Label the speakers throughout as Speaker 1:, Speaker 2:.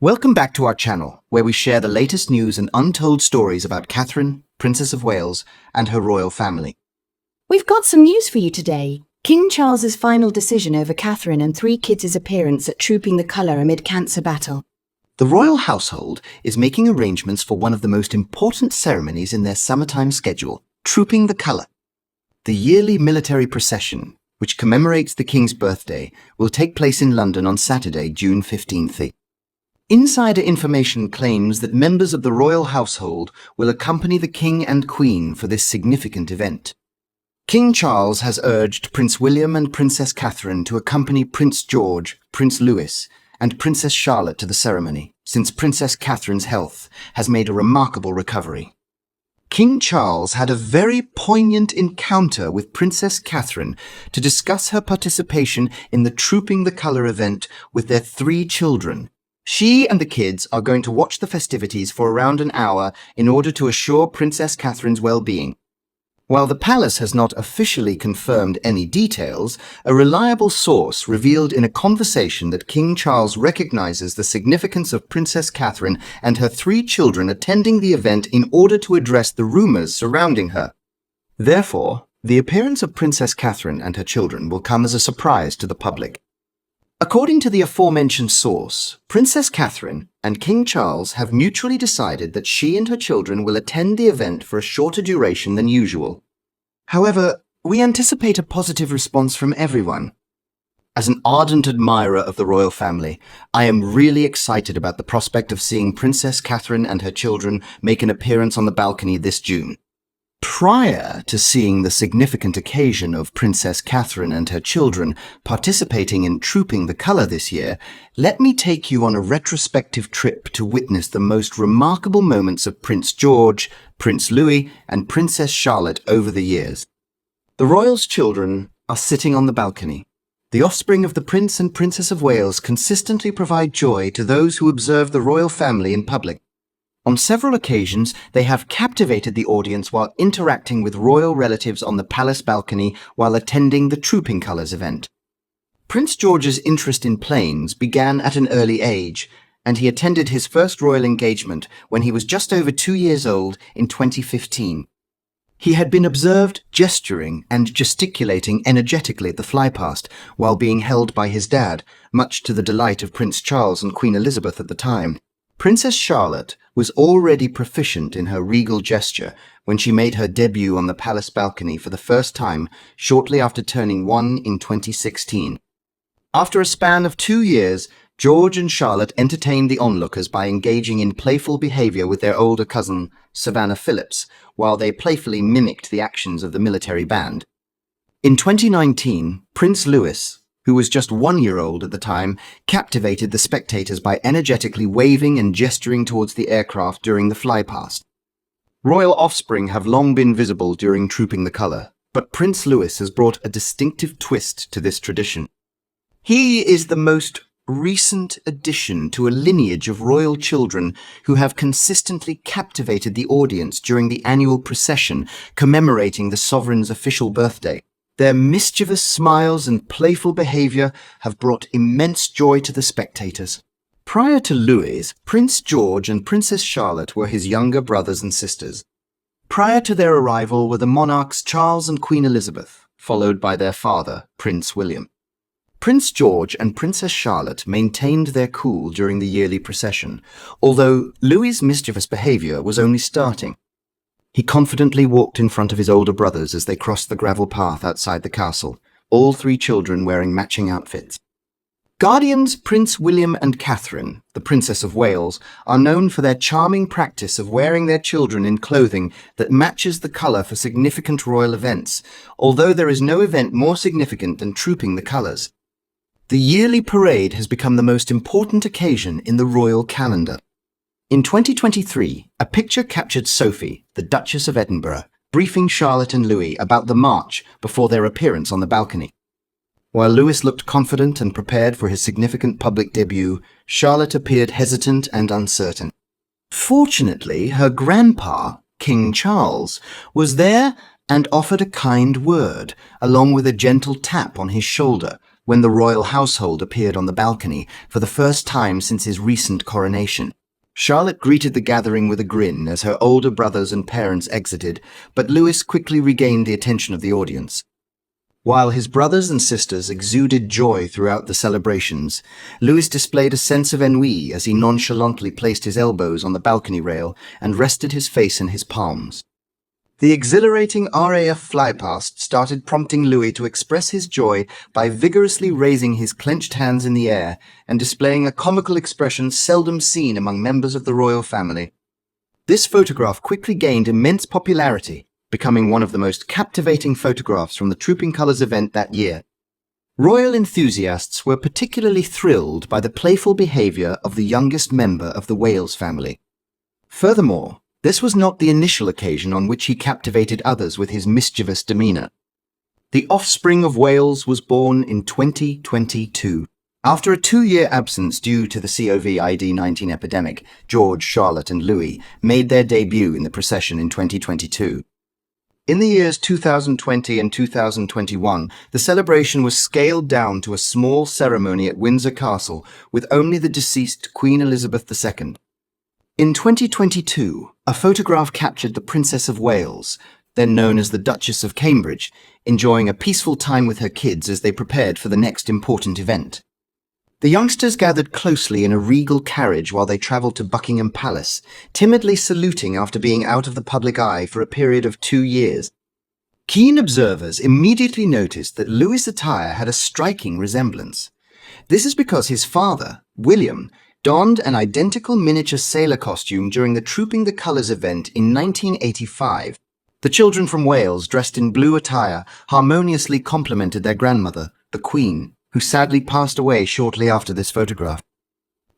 Speaker 1: Welcome back to our channel, where we share the latest news and untold stories about Catherine, Princess of Wales, and her royal family.
Speaker 2: We've got some news for you today. King Charles's final decision over Catherine and three kids' appearance at Trooping the Colour amid cancer battle.
Speaker 1: The royal household is making arrangements for one of the most important ceremonies in their summertime schedule, Trooping the Colour. The yearly military procession, which commemorates the King's birthday, will take place in London on Saturday, June 15th. Insider information claims that members of the royal household will accompany the King and Queen for this significant event. King Charles has urged Prince William and Princess Catherine to accompany Prince George, Prince Louis, and Princess Charlotte to the ceremony, since Princess Catherine's health has made a remarkable recovery. King Charles had a very poignant encounter with Princess Catherine to discuss her participation in the Trooping the Colour event with their three children. She and the kids are going to watch the festivities for around an hour in order to assure Princess Catherine's well-being. While the palace has not officially confirmed any details, a reliable source revealed in a conversation that King Charles recognizes the significance of Princess Catherine and her three children attending the event in order to address the rumors surrounding her. Therefore, the appearance of Princess Catherine and her children will come as a surprise to the public. According to the aforementioned source, Princess Catherine and King Charles have mutually decided that she and her children will attend the event for a shorter duration than usual. However, we anticipate a positive response from everyone. As an ardent admirer of the royal family, I am really excited about the prospect of seeing Princess Catherine and her children make an appearance on the balcony this June. Prior to seeing the significant occasion of Princess Catherine and her children participating in Trooping the Colour this year, let me take you on a retrospective trip to witness the most remarkable moments of Prince George, Prince Louis, and Princess Charlotte over the years. The royals' children are sitting on the balcony. The offspring of the Prince and Princess of Wales consistently provide joy to those who observe the royal family in public. On several occasions, they have captivated the audience while interacting with royal relatives on the palace balcony while attending the Trooping Colours event. Prince George's interest in planes began at an early age, and he attended his first royal engagement when he was just over 2 years old in 2015. He had been observed gesturing and gesticulating energetically at the flypast while being held by his dad, much to the delight of Prince Charles and Queen Elizabeth at the time. Princess Charlotte was already proficient in her regal gesture when she made her debut on the palace balcony for the first time shortly after turning 1 in 2016. After a span of 2 years, George and Charlotte entertained the onlookers by engaging in playful behavior with their older cousin, Savannah Phillips, while they playfully mimicked the actions of the military band. In 2019, Prince Louis, who was just 1 year old at the time, captivated the spectators by energetically waving and gesturing towards the aircraft during the flypast. Royal offspring have long been visible during Trooping the Colour, but Prince Louis has brought a distinctive twist to this tradition. He is the most recent addition to a lineage of royal children who have consistently captivated the audience during the annual procession commemorating the sovereign's official birthday. Their mischievous smiles and playful behavior have brought immense joy to the spectators. Prior to Louis, Prince George and Princess Charlotte were his younger brothers and sisters. Prior to their arrival were the monarchs Charles and Queen Elizabeth, followed by their father, Prince William. Prince George and Princess Charlotte maintained their cool during the yearly procession, although Louis's mischievous behavior was only starting. He confidently walked in front of his older brothers as they crossed the gravel path outside the castle, all three children wearing matching outfits. Guardians Prince William and Catherine, the Princess of Wales, are known for their charming practice of wearing their children in clothing that matches the colour for significant royal events, although there is no event more significant than Trooping the Colours. The yearly parade has become the most important occasion in the royal calendar. In 2023, a picture captured Sophie, the Duchess of Edinburgh, briefing Charlotte and Louis about the march before their appearance on the balcony. While Louis looked confident and prepared for his significant public debut, Charlotte appeared hesitant and uncertain. Fortunately, her grandpa, King Charles, was there and offered a kind word, along with a gentle tap on his shoulder, when the royal household appeared on the balcony for the first time since his recent coronation. Charlotte greeted the gathering with a grin as her older brothers and parents exited, but Louis quickly regained the attention of the audience. While his brothers and sisters exuded joy throughout the celebrations, Louis displayed a sense of ennui as he nonchalantly placed his elbows on the balcony rail and rested his face in his palms. The exhilarating RAF flypast started prompting Louis to express his joy by vigorously raising his clenched hands in the air and displaying a comical expression seldom seen among members of the royal family. This photograph quickly gained immense popularity, becoming one of the most captivating photographs from the Trooping Colours event that year. Royal enthusiasts were particularly thrilled by the playful behaviour of the youngest member of the Wales family. Furthermore, this was not the initial occasion on which he captivated others with his mischievous demeanour. The offspring of Wales was born in 2022. After a 2-year absence due to the COVID-19 epidemic, George, Charlotte and Louis made their debut in the procession in 2022. In the years 2020 and 2021, the celebration was scaled down to a small ceremony at Windsor Castle with only the deceased Queen Elizabeth II. In 2022, a photograph captured the Princess of Wales, then known as the Duchess of Cambridge, enjoying a peaceful time with her kids as they prepared for the next important event. The youngsters gathered closely in a regal carriage while they travelled to Buckingham Palace, timidly saluting after being out of the public eye for a period of 2 years. Keen observers immediately noticed that Louis' attire had a striking resemblance. This is because his father, William, donned an identical miniature sailor costume during the Trooping the Colours event in 1985. The children from Wales, dressed in blue attire, harmoniously complimented their grandmother, the Queen, who sadly passed away shortly after this photograph.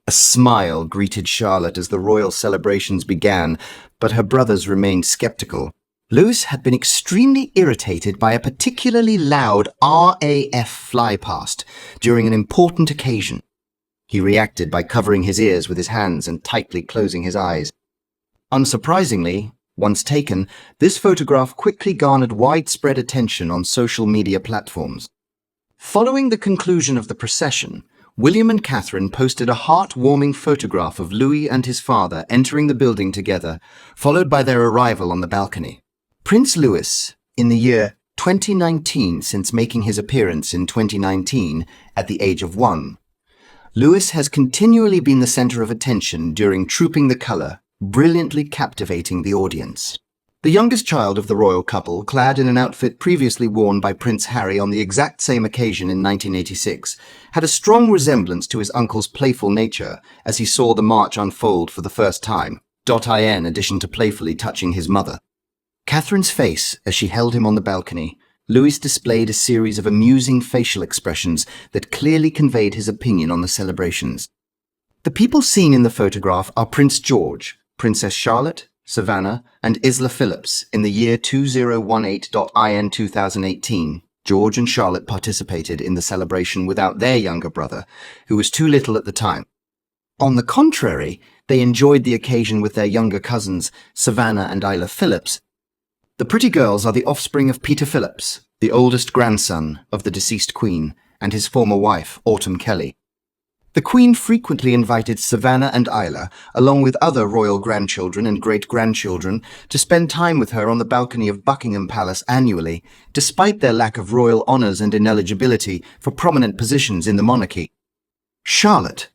Speaker 1: A smile greeted Charlotte as the royal celebrations began, but her brothers remained sceptical. Louis had been extremely irritated by a particularly loud RAF flypast during an important occasion. He reacted by covering his ears with his hands and tightly closing his eyes. Unsurprisingly, once taken, this photograph quickly garnered widespread attention on social media platforms. Following the conclusion of the procession, William and Catherine posted a heart-warming photograph of Louis and his father entering the building together, followed by their arrival on the balcony. Prince Louis, in the year 2019 since making his appearance in 2019 at the age of 1, Louis has continually been the centre of attention during Trooping the Colour, brilliantly captivating the audience. The youngest child of the royal couple, clad in an outfit previously worn by Prince Harry on the exact same occasion in 1986, had a strong resemblance to his uncle's playful nature as he saw the march unfold for the first time, in addition to playfully touching his mother. Catherine's face as she held him on the balcony, Louis displayed a series of amusing facial expressions that clearly conveyed his opinion on the celebrations. The people seen in the photograph are Prince George, Princess Charlotte, Savannah, and Isla Phillips. In the year 2018 2018, George and Charlotte participated in the celebration without their younger brother, who was too little at the time. On the contrary, they enjoyed the occasion with their younger cousins, Savannah and Isla Phillips. The pretty girls are the offspring of Peter Phillips, the oldest grandson of the deceased Queen, and his former wife, Autumn Kelly. The Queen frequently invited Savannah and Isla, along with other royal grandchildren and great-grandchildren, to spend time with her on the balcony of Buckingham Palace annually, despite their lack of royal honours and ineligibility for prominent positions in the monarchy. Charlotte,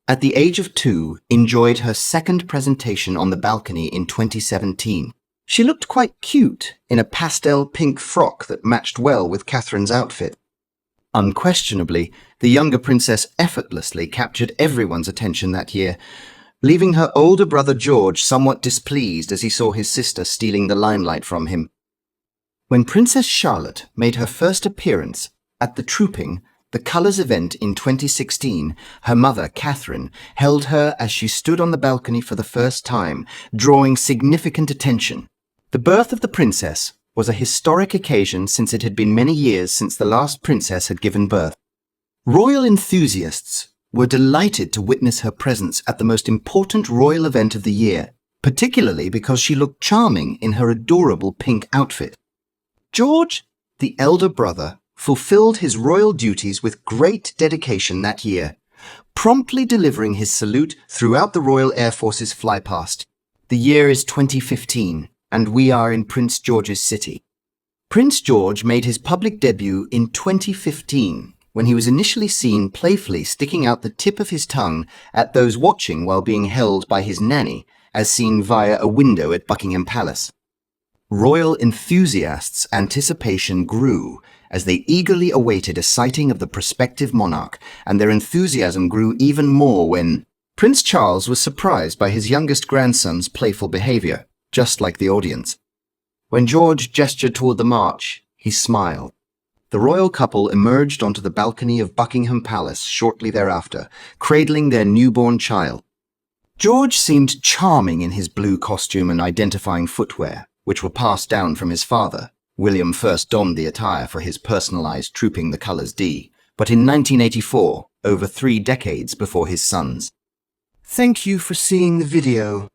Speaker 1: at the age of 2, enjoyed her second presentation on the balcony in 2017. She looked quite cute in a pastel pink frock that matched well with Catherine's outfit. Unquestionably, the younger princess effortlessly captured everyone's attention that year, leaving her older brother George somewhat displeased as he saw his sister stealing the limelight from him. When Princess Charlotte made her first appearance at the Trooping the Colours event in 2016, her mother, Catherine, held her as she stood on the balcony for the first time, drawing significant attention. The birth of the princess was a historic occasion since it had been many years since the last princess had given birth. Royal enthusiasts were delighted to witness her presence at the most important royal event of the year, particularly because she looked charming in her adorable pink outfit. George, the elder brother, fulfilled his royal duties with great dedication that year, promptly delivering his salute throughout the Royal Air Force's flypast. The year is 2015, and we are in Prince George's city. Prince George made his public debut in 2015, when he was initially seen playfully sticking out the tip of his tongue at those watching while being held by his nanny, as seen via a window at Buckingham Palace. Royal enthusiasts' anticipation grew as they eagerly awaited a sighting of the prospective monarch, and their enthusiasm grew even more when Prince Charles was surprised by his youngest grandson's playful behavior, just like the audience. When George gestured toward the march, he smiled. The royal couple emerged onto the balcony of Buckingham Palace shortly thereafter, cradling their newborn child. George seemed charming in his blue costume and identifying footwear, which were passed down from his father. William first donned the attire for his personalized Trooping the Colours D, but in 1984, over 3 decades before his sons. Thank you for seeing the video.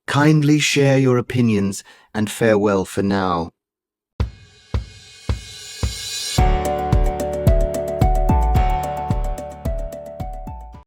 Speaker 1: Kindly share your opinions, and farewell for now.